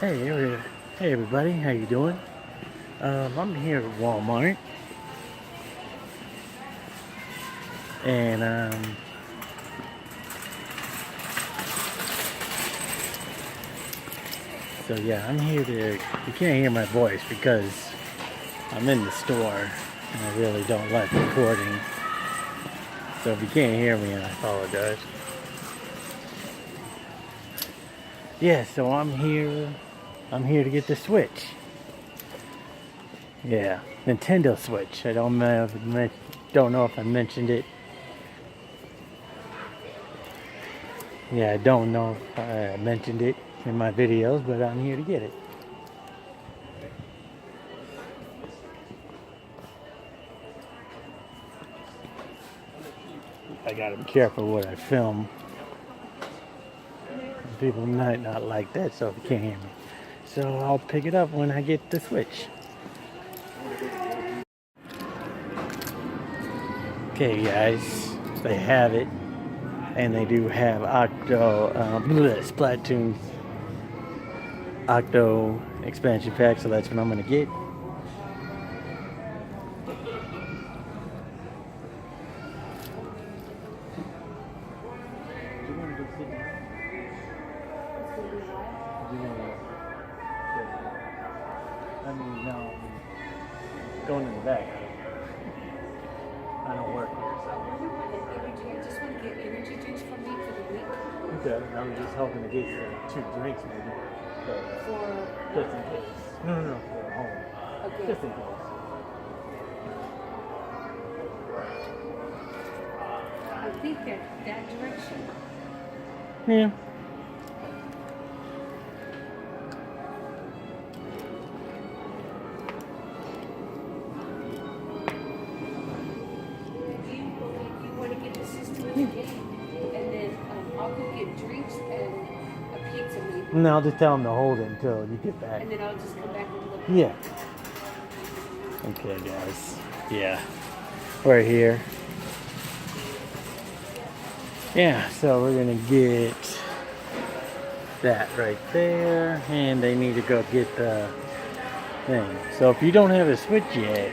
Hey everybody, how you doing? I'm here at Walmart, and so yeah, I'm here to. You can't hear my voice because I'm in the store, and I really don't like recording. So if you can't hear me, I apologize. Yeah, so I'm here. I'm here to get the Switch. Yeah, Nintendo Switch. I don't know if I mentioned it. Yeah, I don't know if I mentioned it in my videos, but I'm here to get it. I gotta be careful what I film. People might not like that, so if you can't hear me. So I'll pick it up when I get the Switch. Okay, guys, they have it, and they do have Splatoon Octo expansion pack, so that's what I'm gonna get. No, going in the back. I don't work here, so. I just want to get energy drinks from me for the week. Okay, I'm just hoping to get 2 drinks maybe. For Just in case. No, for home. okay. Just in case. I think that direction. Yeah. Do you want to get the system in the game, and then I'll go get drinks and a pizza maybe. No, I'll just tell them to hold it until you get back. And then I'll just come back and look. Yeah. Okay, guys. Yeah. We're here. Yeah, so we're gonna get that right there, and they need to go get the thing. So if you don't have a Switch yet,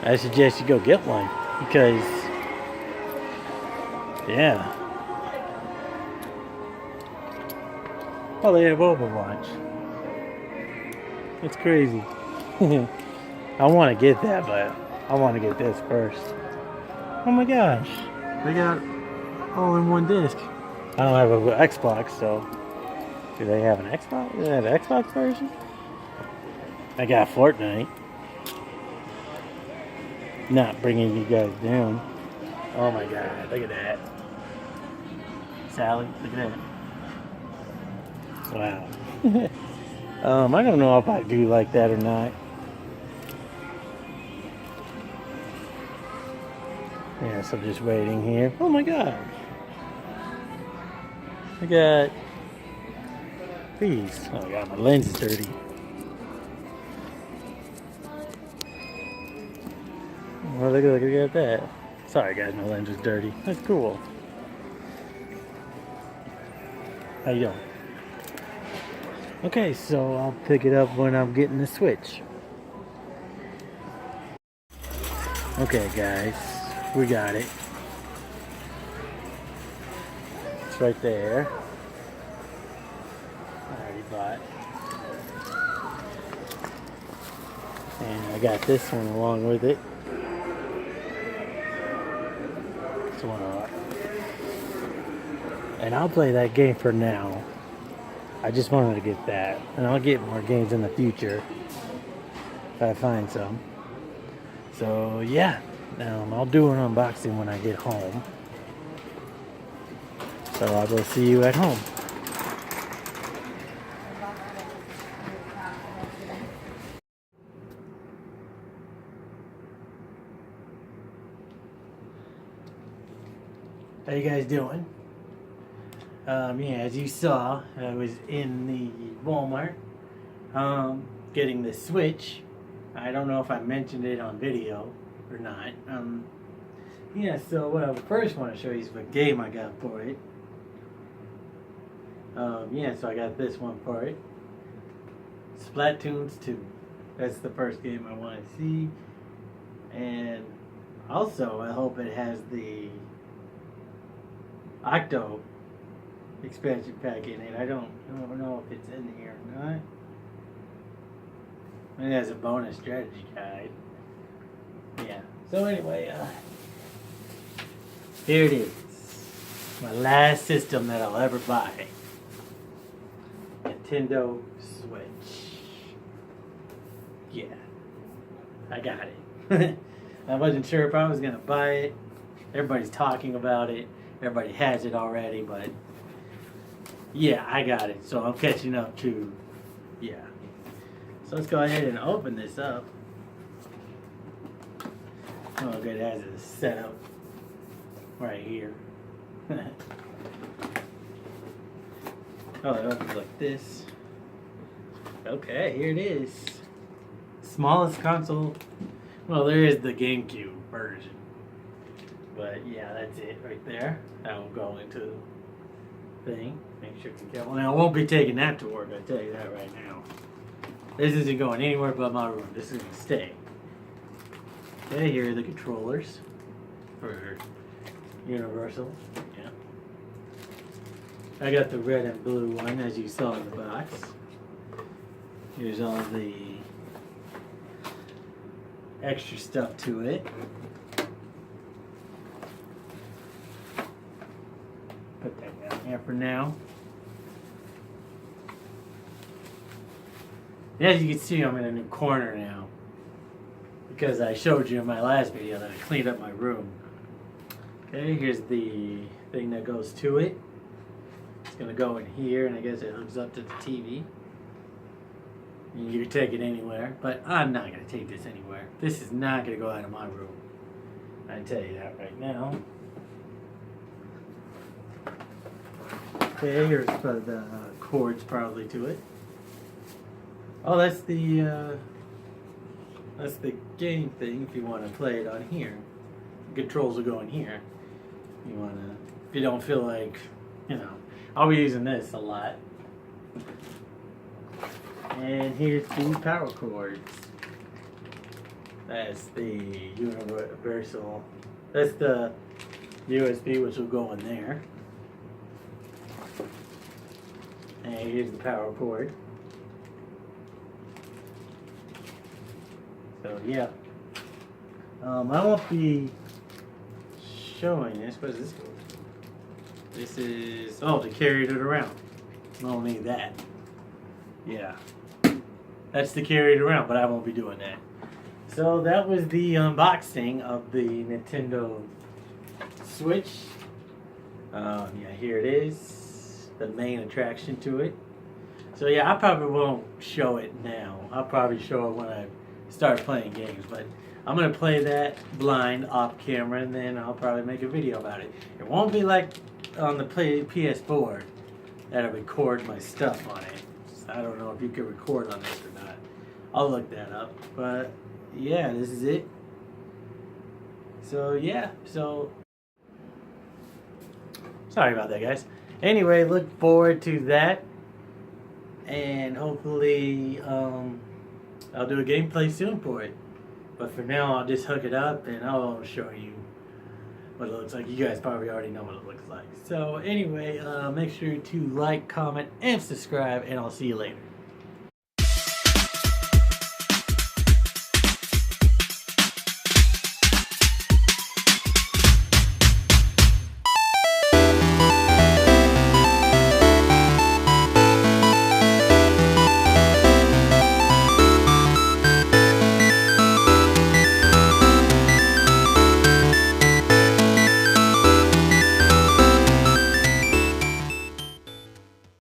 I suggest you go get one because, yeah. Oh, they have Overwatch. It's crazy. I want to get that, but I want to get this first. Oh my gosh, they got all in one disc. I don't have an Xbox, so do they have an Xbox? Do they have an Xbox version? I got Fortnite. Not bringing you guys down. Oh my god, look at that. Sally, look at that. Wow. I don't know if I do like that or not. Yeah, so just waiting here. Oh my god. I got these. Oh my god, my lens is dirty. Well, look at that. Sorry guys, my lens is dirty. That's cool. How you doing? Okay, so I'll pick it up when I'm getting the Switch. Okay guys, we got it. It's right there. I already bought. And I got this one along with it. This one up. And I'll play that game for now. I just wanted to get that. And I'll get more games in the future if I find some. So yeah, I'll do an unboxing when I get home. So I will see you at home. How you guys doing? Yeah, as you saw, I was in the Walmart getting the Switch. I don't know if I mentioned it on video or not. Yeah, so what I first want to show you is what game I got for it. Yeah, so I got this one for it. Splatoon's 2. That's the first game I want to see. And also, I hope it has the Octo expansion pack in it. I don't know if it's in here or not. It has a bonus strategy guide. Yeah. So anyway, here it is. My last system that I'll ever buy. Nintendo Switch. Yeah. I got it. I wasn't sure if I was going to buy it. Everybody's talking about it. Everybody has it already, but yeah, I got it. So I'm catching up to, yeah. So let's go ahead and open this up. Oh, good, it has a setup right here. Oh, it opens like this. Okay, here it is. Smallest console. Well, there is the GameCube version. But yeah, that's it right there. That will go into the thing. Make sure you get one. Now, I won't be taking that to work, I tell you that right now. This isn't going anywhere but my room. This is going to stay. Okay, here are the controllers for Universal. Yeah. I got the red and blue one, as you saw in the box. Here's all the extra stuff to it. Put that down here for now. As you can see, I'm in a new corner now. Because I showed you in my last video that I cleaned up my room. Okay, here's the thing that goes to it. It's going to go in here, and I guess it hooks up to the TV. And you can take it anywhere, but I'm not going to take this anywhere. This is not going to go out of my room. I can tell you that right now. Okay, here's the cords probably to it. Oh, that's the game thing if you want to play it on here. The controls will go in here. You want to, if you don't feel like, you know, I'll be using this a lot. And here's the power cords. That's the universal. That's the USB, which will go in there. And here's the power cord. So yeah, I won't be showing this. What is this? This is to carry it around. I don't need that. Yeah, that's to carry it around, but I won't be doing that. So that was the unboxing of the Nintendo Switch. Yeah, here it is, the main attraction to it. So yeah, I probably won't show it now. I'll probably show it when I start playing games, but I'm going to play that blind off camera, and then I'll probably make a video about it. It won't be like on the PS4 that I record my stuff on it. So I don't know if you can record on this or not. I'll look that up, but yeah, this is it. So yeah, so sorry about that, guys. Anyway, look forward to that, and hopefully I'll do a gameplay soon for it. But for now, I'll just hook it up and I'll show you what it looks like. You guys probably already know what it looks like. So anyway, make sure to like, comment, and subscribe, and I'll see you later.